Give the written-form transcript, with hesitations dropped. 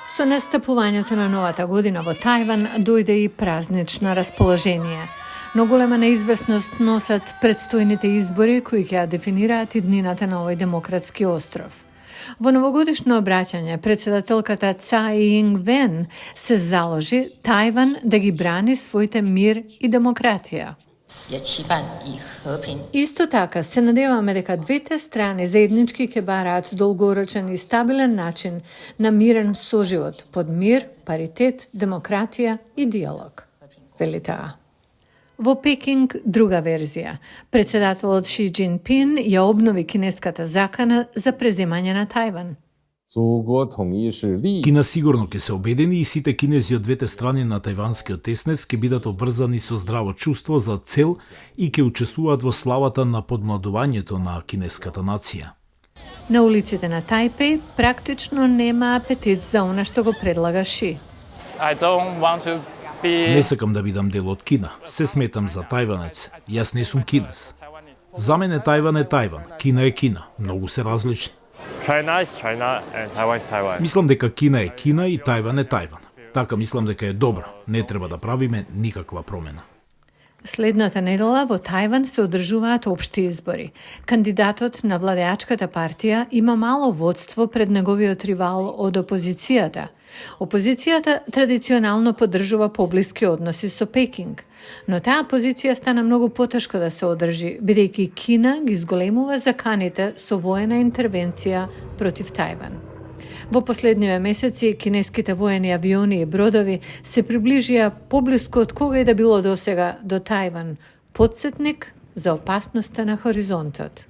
Со настапувањето на новата година во Тајван дојде и празнично расположение. Но голема неизвестност носат предстојните избори кои ќе дефинираат иднината на овој демократски остров. Во новогодишно обраќање, председателката Цај Инг-вен се заложи Тајван да ги брани своите мир и демократија. Исто така, се надеваме дека двете страни заеднички ќе бараат долгорочен и стабилен начин на мирен соживот под мир, паритет, демократија и диалог, вели таа. Во Пекинг друга верзија. Председателот Ши Џинпин ја обнови кинеската закана за преземање на Тајван. Кина сигурно ќе се обедини и сите кинези од двете страни на тајванскиот теснец ќе бидат обврзани со здраво чувство за цел и ќе учествуваат во славата на подмладувањето на кинеската нација. На улиците на Тајпеј практично нема апетит за она што го предлага Ши. Не сакам да бидам дел од Кина. Се сметам за тајванец. Јас не сум кинез. За мене Тајван е Тајван, Кина е Кина. Многу се различни. China is China and Taiwan is Taiwan. Мислам дека Кина е Кина и Тајван е Тајван. Така мислам дека е добро. Не треба да правиме никаква промена. Следната недела во Тајван се одржуваат општи избори. Кандидатот на владеачката партија има мало водство пред неговиот ривал од опозицијата. Опозицијата традиционално поддржува поблиски односи со Пекинг, но таа позиција стана многу потешко да се одржи, бидејќи Кина ги зголемува заканите со воена интервенција против Тајван. Во последниве месеци кинеските воени авиони и бродови се приближија поблиску од кога и да било досега до Тајван, потсетник за опасноста на хоризонтот.